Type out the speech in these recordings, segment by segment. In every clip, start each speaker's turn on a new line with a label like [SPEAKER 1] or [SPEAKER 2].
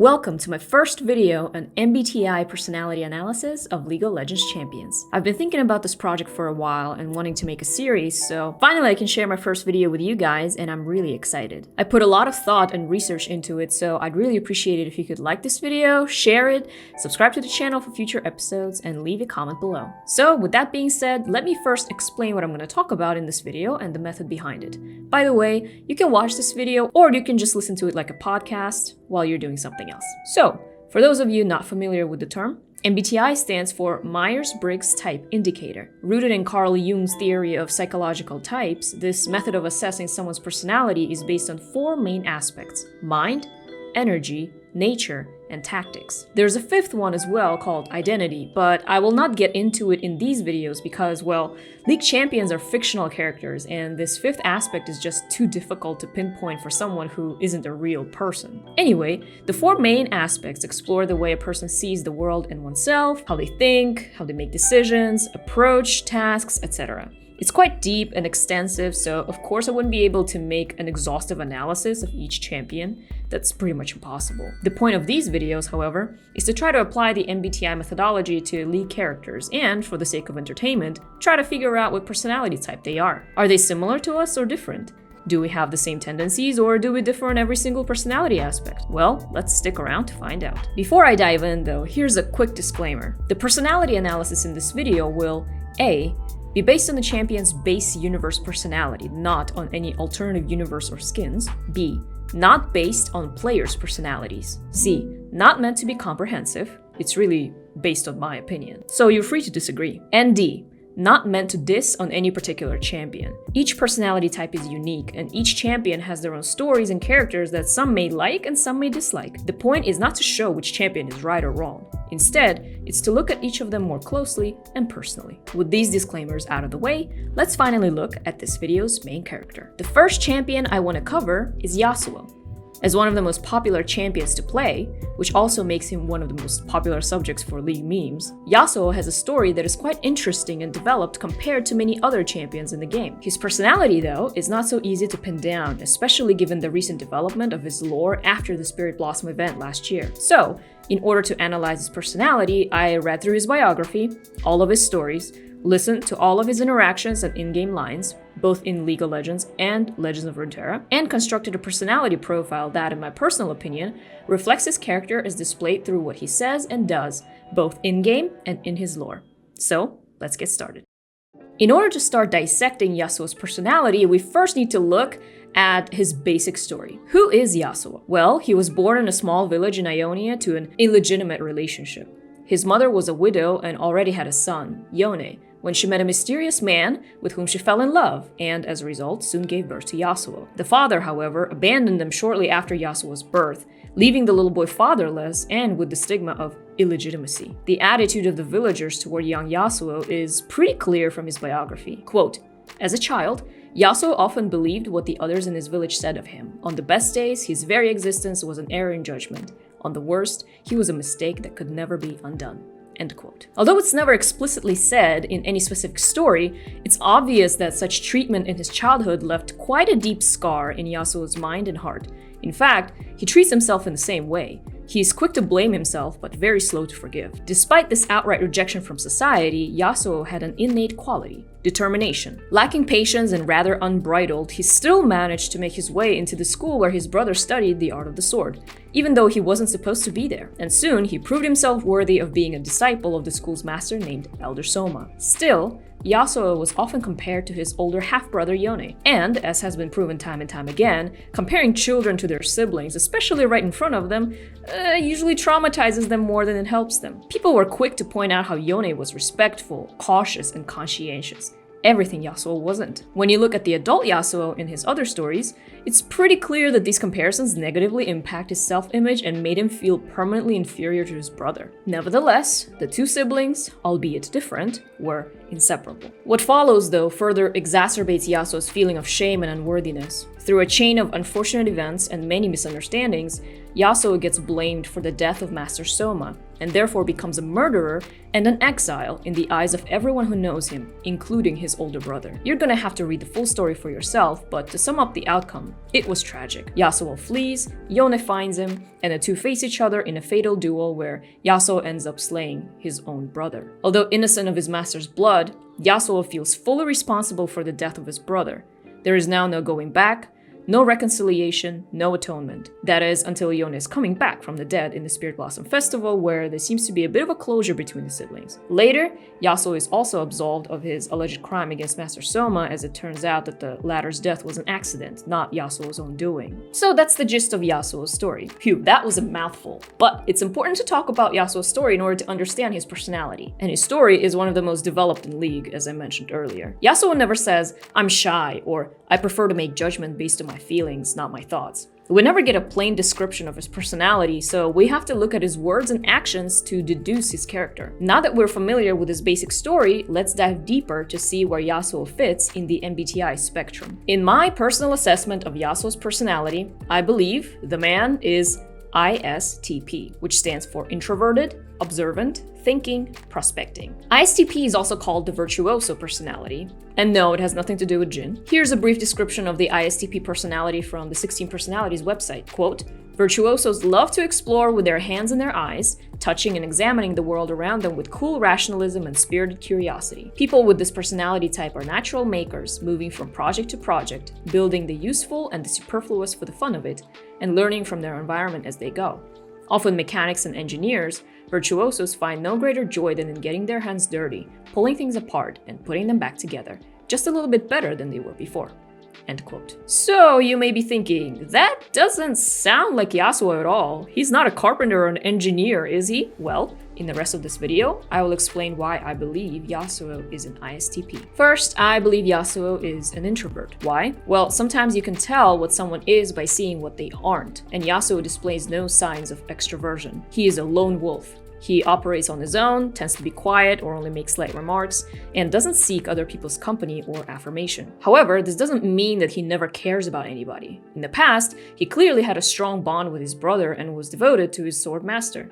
[SPEAKER 1] Welcome to my first video on MBTI personality analysis of League of Legends champions. I've been thinking about this project for a while and wanting to make a series, so finally I can share my first video with you guys and I'm really excited. I put a lot of thought and research into it, so I'd really appreciate it if you could like this video, share it, subscribe to the channel for future episodes, and leave a comment below. So with that being said, let me first explain what I'm going to talk about in this video and the method behind it. By the way, you can watch this video or you can just listen to it like a podcast while you're doing something else. So, for those of you not familiar with the term, MBTI stands for Myers-Briggs Type Indicator. Rooted in Carl Jung's theory of psychological types, this method of assessing someone's personality is based on four main aspects: mind, energy, nature, and tactics. There's a fifth one as well called identity, but I will not get into it in these videos because, well, League champions are fictional characters, and this fifth aspect is just too difficult to pinpoint for someone who isn't a real person. Anyway, the four main aspects explore the way a person sees the world and oneself, how they think, how they make decisions, approach tasks, etc. It's quite deep and extensive, so of course I wouldn't be able to make an exhaustive analysis of each champion. That's pretty much impossible. The point of these videos, however, is to try to apply the MBTI methodology to League characters and, for the sake of entertainment, try to figure out what personality type they are. Are they similar to us or different? Do we have the same tendencies or do we differ in every single personality aspect? Well, let's stick around to find out. Before I dive in though, here's a quick disclaimer. The personality analysis in this video will A. be based on the champion's base universe personality, not on any alternative universe or skins. B. Not based on players' personalities. C. Not meant to be comprehensive. It's really based on my opinion, so you're free to disagree. And D. Not meant to diss on any particular champion. Each personality type is unique, and each champion has their own stories and characters that some may like and some may dislike. The point is not to show which champion is right or wrong. Instead, it's to look at each of them more closely and personally. With these disclaimers out of the way, let's finally look at this video's main character. The first champion I want to cover is Yasuo. As one of the most popular champions to play, which also makes him one of the most popular subjects for League memes, Yasuo has a story that is quite interesting and developed compared to many other champions in the game. His personality, though, is not so easy to pin down, especially given the recent development of his lore after the Spirit Blossom event last year. So, in order to analyze his personality, I read through his biography, all of his stories, listened to all of his interactions and in-game lines, both in League of Legends and Legends of Runeterra, and constructed a personality profile that, in my personal opinion, reflects his character as displayed through what he says and does, both in-game and in his lore. So, let's get started. In order to start dissecting Yasuo's personality, we first need to look at his basic story. Who is Yasuo? Well, he was born in a small village in Ionia to an illegitimate relationship. His mother was a widow and already had a son, Yone, when she met a mysterious man with whom she fell in love, and as a result, soon gave birth to Yasuo. The father, however, abandoned them shortly after Yasuo's birth, leaving the little boy fatherless and with the stigma of illegitimacy. The attitude of the villagers toward young Yasuo is pretty clear from his biography. Quote, "As a child, Yasuo often believed what the others in his village said of him. On the best days, his very existence was an error in judgment. On the worst, he was a mistake that could never be undone." End quote. Although it's never explicitly said in any specific story, it's obvious that such treatment in his childhood left quite a deep scar in Yasuo's mind and heart. In fact, he treats himself in the same way. He is quick to blame himself, but very slow to forgive. Despite this outright rejection from society, Yasuo had an innate quality: determination. Lacking patience and rather unbridled, he still managed to make his way into the school where his brother studied the art of the sword, even though he wasn't supposed to be there. And soon, he proved himself worthy of being a disciple of the school's master named Elder Soma. Still, Yasuo was often compared to his older half-brother Yone, and, as has been proven time and time again, comparing children to their siblings, especially right in front of them, usually traumatizes them more than it helps them. People were quick to point out how Yone was respectful, cautious, and conscientious. Everything Yasuo wasn't. When you look at the adult Yasuo in his other stories, it's pretty clear that these comparisons negatively impact his self-image and made him feel permanently inferior to his brother. Nevertheless, the two siblings, albeit different, were inseparable. What follows, though, further exacerbates Yasuo's feeling of shame and unworthiness. Through a chain of unfortunate events and many misunderstandings, Yasuo gets blamed for the death of Master Soma, and therefore becomes a murderer and an exile in the eyes of everyone who knows him, including his older brother. You're gonna have to read the full story for yourself, but to sum up the outcome, it was tragic. Yasuo flees, Yone finds him, and the two face each other in a fatal duel where Yasuo ends up slaying his own brother. Although innocent of his master's blood, Yasuo feels fully responsible for the death of his brother. There is now no going back, no reconciliation, no atonement. That is, until Yone is coming back from the dead in the Spirit Blossom Festival, where there seems to be a bit of a closure between the siblings. Later, Yasuo is also absolved of his alleged crime against Master Soma, as it turns out that the latter's death was an accident, not Yasuo's own doing. So that's the gist of Yasuo's story. Phew, that was a mouthful. But it's important to talk about Yasuo's story in order to understand his personality. And his story is one of the most developed in League, as I mentioned earlier. Yasuo never says, "I'm shy," or "I prefer to make judgment based on my feelings, not my thoughts." We never get a plain description of his personality, so we have to look at his words and actions to deduce his character. Now that we're familiar with his basic story, let's dive deeper to see where Yasuo fits in the MBTI spectrum. In my personal assessment of Yasuo's personality, I believe the man is ISTP, which stands for introverted, observant, thinking, prospecting. ISTP is also called the virtuoso personality. And no, it has nothing to do with gin. Here's a brief description of the ISTP personality from the 16 Personalities website. Quote, "Virtuosos love to explore with their hands and their eyes, touching and examining the world around them with cool rationalism and spirited curiosity. People with this personality type are natural makers, moving from project to project, building the useful and the superfluous for the fun of it, and learning from their environment as they go. Often mechanics and engineers, virtuosos find no greater joy than in getting their hands dirty, pulling things apart, and putting them back together, just a little bit better than they were before." End quote. So you may be thinking, that doesn't sound like Yasuo at all. He's not a carpenter or an engineer, is he? Well, in the rest of this video, I will explain why I believe Yasuo is an ISTP. First, I believe Yasuo is an introvert. Why? Well, sometimes you can tell what someone is by seeing what they aren't, and Yasuo displays no signs of extroversion. He is a lone wolf. He operates on his own, tends to be quiet or only makes slight remarks, and doesn't seek other people's company or affirmation. However, this doesn't mean that he never cares about anybody. In the past, he clearly had a strong bond with his brother and was devoted to his sword master.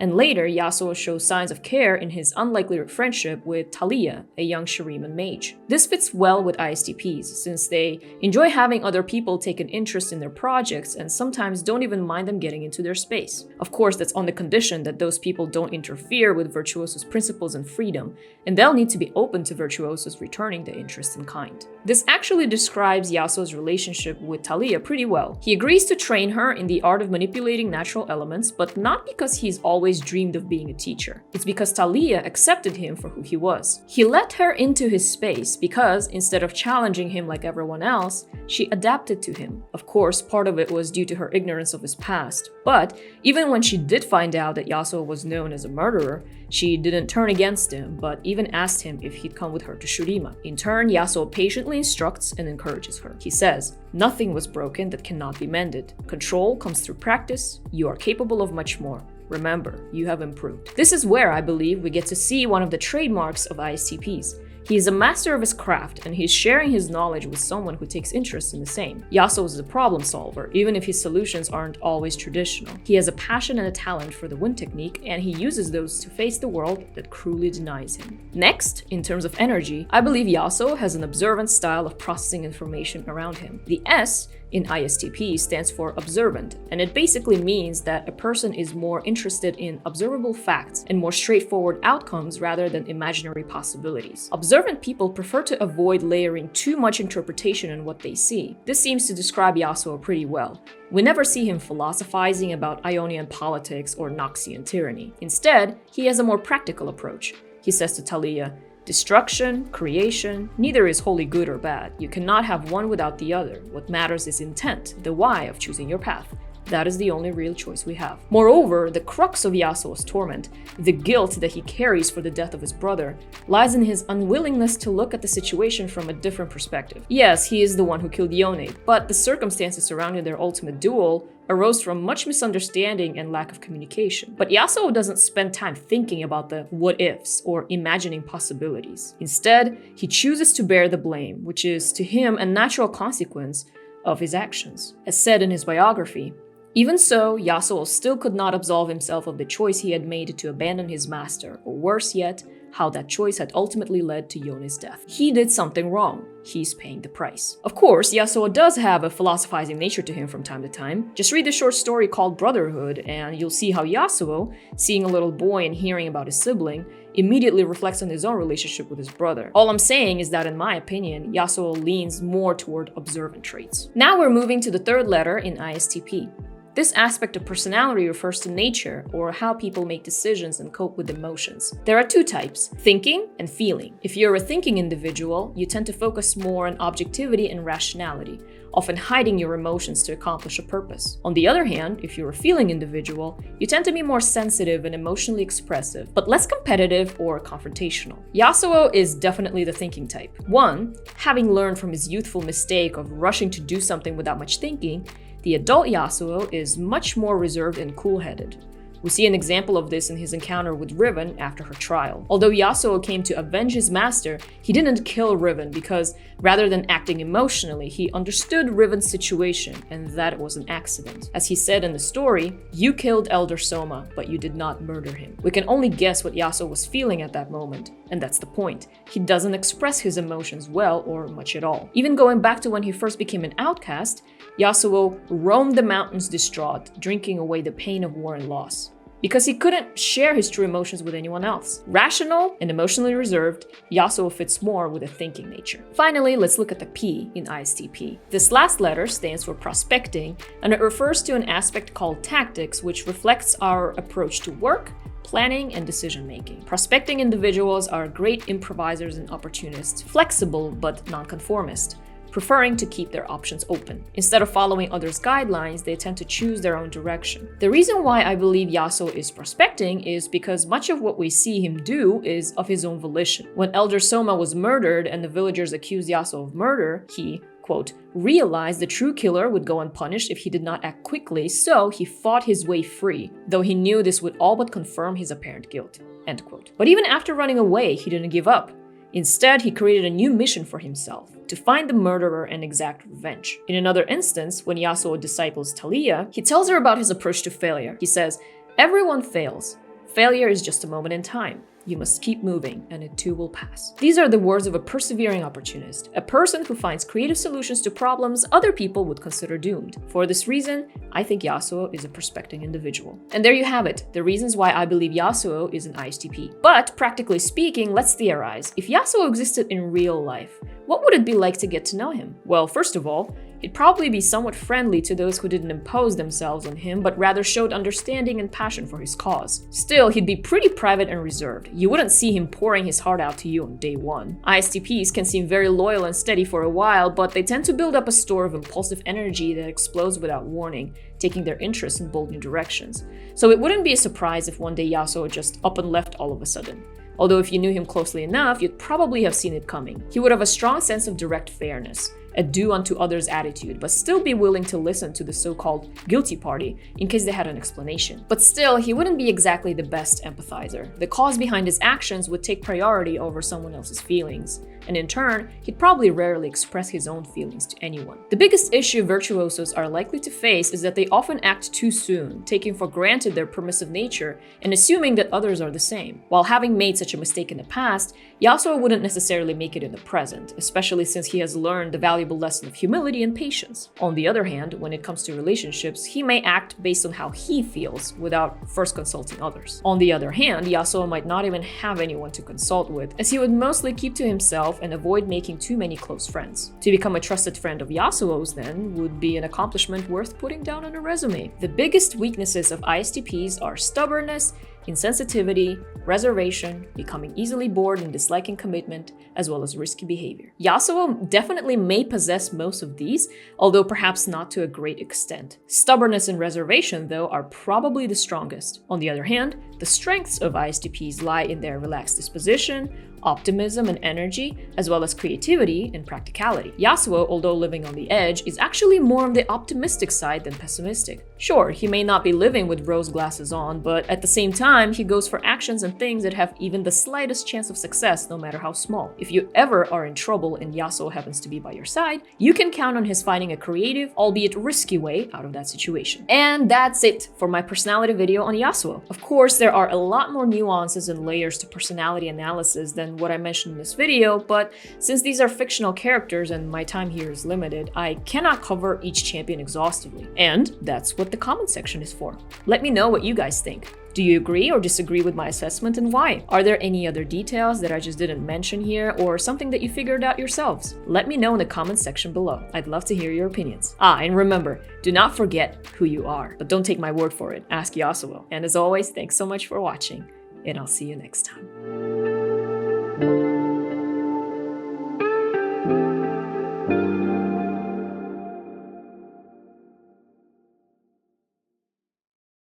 [SPEAKER 1] And later, Yasuo shows signs of care in his unlikely friendship with Talia, a young Shuriman mage. This fits well with ISTPs, since they enjoy having other people take an interest in their projects and sometimes don't even mind them getting into their space. Of course, that's on the condition that those people don't interfere with Virtuoso's principles and freedom, and they'll need to be open to Virtuoso's returning the interest in kind. This actually describes Yasuo's relationship with Talia pretty well. He agrees to train her in the art of manipulating natural elements, but not because he's always dreamed of being a teacher. It's because Talia accepted him for who he was. He let her into his space because, instead of challenging him like everyone else, she adapted to him. Of course, part of it was due to her ignorance of his past, but even when she did find out that Yasuo was known as a murderer, she didn't turn against him, but even asked him if he'd come with her to Shurima. In turn, Yasuo patiently instructs and encourages her. He says, "Nothing was broken that cannot be mended. Control comes through practice. You are capable of much more. Remember, you have improved." This is where I believe we get to see one of the trademarks of ISTPs. He is a master of his craft, and he's sharing his knowledge with someone who takes interest in the same. Yasuo is a problem solver, even if his solutions aren't always traditional. He has a passion and a talent for the wind technique, and he uses those to face the world that cruelly denies him. Next, in terms of energy, I believe Yasuo has an observant style of processing information around him. The S in ISTP stands for observant, and it basically means that a person is more interested in observable facts and more straightforward outcomes rather than imaginary possibilities. Observant people prefer to avoid layering too much interpretation in what they see. This seems to describe Yasuo pretty well. We never see him philosophizing about Ionian politics or Noxian tyranny. Instead, he has a more practical approach. He says to Talia, "Destruction, creation, neither is wholly good or bad. You cannot have one without the other. What matters is intent, the why of choosing your path. That is the only real choice we have." Moreover, the crux of Yasuo's torment, the guilt that he carries for the death of his brother, lies in his unwillingness to look at the situation from a different perspective. Yes, he is the one who killed Yone, but the circumstances surrounding their ultimate duel arose from much misunderstanding and lack of communication. But Yasuo doesn't spend time thinking about the what-ifs or imagining possibilities. Instead, he chooses to bear the blame, which is to him a natural consequence of his actions. As said in his biography, Even so, Yasuo still could not absolve himself of the choice he had made to abandon his master, or worse yet, how that choice had ultimately led to Yone's death. He did something wrong. He's paying the price. Of course, Yasuo does have a philosophizing nature to him from time to time. Just read the short story called Brotherhood, and you'll see how Yasuo, seeing a little boy and hearing about his sibling, immediately reflects on his own relationship with his brother. All I'm saying is that in my opinion, Yasuo leans more toward observant traits. Now we're moving to the third letter in ISTP. This aspect of personality refers to nature, or how people make decisions and cope with emotions. There are two types, thinking and feeling. If you're a thinking individual, you tend to focus more on objectivity and rationality, often hiding your emotions to accomplish a purpose. On the other hand, if you're a feeling individual, you tend to be more sensitive and emotionally expressive, but less competitive or confrontational. Yasuo is definitely the thinking type. One, having learned from his youthful mistake of rushing to do something without much thinking, the adult Yasuo is much more reserved and cool-headed. We see an example of this in his encounter with Riven after her trial. Although Yasuo came to avenge his master, he didn't kill Riven because, rather than acting emotionally, he understood Riven's situation and that it was an accident. As he said in the story, "You killed Elder Soma, but you did not murder him." We can only guess what Yasuo was feeling at that moment, and that's the point. He doesn't express his emotions well or much at all. Even going back to when he first became an outcast, Yasuo roamed the mountains distraught, drinking away the pain of war and loss, because he couldn't share his true emotions with anyone else. Rational and emotionally reserved, Yasuo fits more with a thinking nature. Finally, let's look at the P in ISTP. This last letter stands for prospecting, and it refers to an aspect called tactics, which reflects our approach to work, planning, and decision-making. Prospecting individuals are great improvisers and opportunists, flexible but nonconformist, preferring to keep their options open. Instead of following others' guidelines, they tend to choose their own direction. The reason why I believe Yasuo is prospecting is because much of what we see him do is of his own volition. When Elder Soma was murdered and the villagers accused Yasuo of murder, he, quote, realized the true killer would go unpunished if he did not act quickly, so he fought his way free, though he knew this would all but confirm his apparent guilt, end quote. But even after running away, he didn't give up. Instead, he created a new mission for himself, to find the murderer and exact revenge. In another instance, when Yasuo disciples Talia, he tells her about his approach to failure. He says, "Everyone fails. Failure is just a moment in time. You must keep moving, and it too will pass." These are the words of a persevering opportunist, a person who finds creative solutions to problems other people would consider doomed. For this reason, I think Yasuo is a prospecting individual. And there you have it, the reasons why I believe Yasuo is an ISTP. But practically speaking, let's theorize. If Yasuo existed in real life, what would it be like to get to know him? Well, first of all, he'd probably be somewhat friendly to those who didn't impose themselves on him, but rather showed understanding and passion for his cause. Still, he'd be pretty private and reserved. You wouldn't see him pouring his heart out to you on day one. ISTPs can seem very loyal and steady for a while, but they tend to build up a store of impulsive energy that explodes without warning, taking their interests in bold new directions. So it wouldn't be a surprise if one day Yasuo just up and left all of a sudden. Although if you knew him closely enough, you'd probably have seen it coming. He would have a strong sense of direct fairness, a do unto others attitude, but still be willing to listen to the so-called guilty party in case they had an explanation. But still, he wouldn't be exactly the best empathizer. The cause behind his actions would take priority over someone else's feelings, and in turn, he'd probably rarely express his own feelings to anyone. The biggest issue virtuosos are likely to face is that they often act too soon, taking for granted their permissive nature and assuming that others are the same. While having made such a mistake in the past, Yasuo wouldn't necessarily make it in the present, especially since he has learned the valuable lesson of humility and patience. On the other hand, when it comes to relationships, he may act based on how he feels without first consulting others. On the other hand, Yasuo might not even have anyone to consult with, as he would mostly keep to himself and avoid making too many close friends. To become a trusted friend of Yasuo's, then, would be an accomplishment worth putting down on a resume. The biggest weaknesses of ISTPs are stubbornness, insensitivity, reservation, becoming easily bored and disliking commitment, as well as risky behavior. Yasuo definitely may possess most of these, although perhaps not to a great extent. Stubbornness and reservation, though, are probably the strongest. On the other hand, the strengths of ISTPs lie in their relaxed disposition, optimism and energy, as well as creativity and practicality. Yasuo, although living on the edge, is actually more on the optimistic side than pessimistic. Sure, he may not be living with rose glasses on, but at the same time, he goes for actions and things that have even the slightest chance of success, no matter how small. If you ever are in trouble and Yasuo happens to be by your side, you can count on his finding a creative, albeit risky way out of that situation. And that's it for my personality video on Yasuo. Of course, there are a lot more nuances and layers to personality analysis than what I mentioned in this video, but since these are fictional characters and my time here is limited, I cannot cover each champion exhaustively. And that's what the comment section is for. Let me know what you guys think. Do you agree or disagree with my assessment and why? Are there any other details that I just didn't mention here or something that you figured out yourselves? Let me know in the comment section below. I'd love to hear your opinions. And remember, do not forget who you are, but don't take my word for it. Ask Yasuo. And as always, thanks so much for watching, and I'll see you next time.